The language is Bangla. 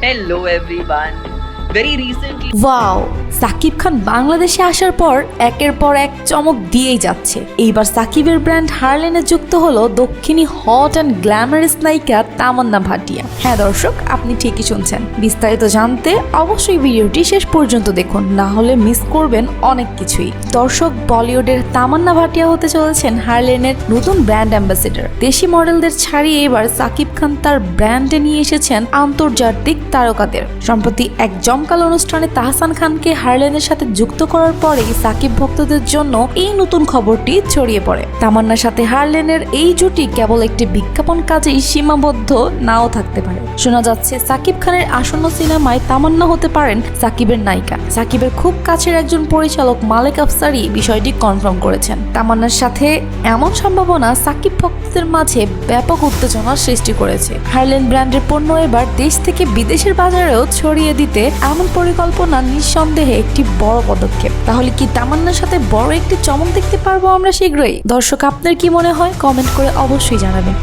Hello everyone. Very recently wow, Shakib Khan বাংলাদেশে আসার পর একের পর এক চমক দিয়েই যাচ্ছে। এইবার সাকিবের ব্র্যান্ড হারলেনে যুক্ত হলো দক্ষিণী হট অ্যান্ড গ্ল্যামারাস নায়িকা তামান্না ভাটিয়া। হ্যাঁ দর্শক, আপনি ঠিকই শুনছেন। বিস্তারিত জানতে অবশ্যই ভিডিওটি শেষ পর্যন্ত দেখুন, না হলে মিস করবেন অনেক কিছুই। দর্শক, বলিউডের তামান্না ভাটিয়া হতে চলেছেন হারলেনের নতুন ব্র্যান্ড অ্যাম্বাসেডর। দেশি মডেলদের ছাড়িয়ে এবার সাকিব খান তার ব্র্যান্ডে নিয়ে এসেছেন আন্তর্জাতিক তারকাদের। সম্প্রতি এক জমকালো অনুষ্ঠানে তাহসান খানকে হারলেনের সাথে যুক্ত করার পরেই সাকিব ভক্তদের জন্য এই নতুন খবরটি ছড়িয়ে পড়ে। তামান্নার সাথে হারলেনের এই জুটি কেবল একটি বিজ্ঞাপন কাজেই সীমাবদ্ধ নাও থাকতে পারে। শোনা যাচ্ছে সাকিব খানের আসন্ন সিনেমায় তামান্না হতে পারেন সাকিবের নায়িকা। সাকিবের খুব কাছের একজন পরিচালক মালেক আফসারি বিষয়টি কনফার্ম করেছেন। তামান্নার সাথে এমন সম্ভাবনা সাকিব ভক্তদের মাঝে ব্যাপক উত্তেজনার সৃষ্টি করেছে। হারলেন ব্র্যান্ডের পণ্য এবার দেশ থেকে বিদেশের বাজারেও ছড়িয়ে দিতে এমন পরিকল্পনা নিঃসন্দেহে একটি বড় পদক্ষেপ। তাহলে কি তামান্নার সাথে বড় একটি চমক দেখতে পারবো আমরা শীঘ্রই? দর্শক, আপনার কি মনে হয়? কমেন্ট করে অবশ্যই জানাবেন।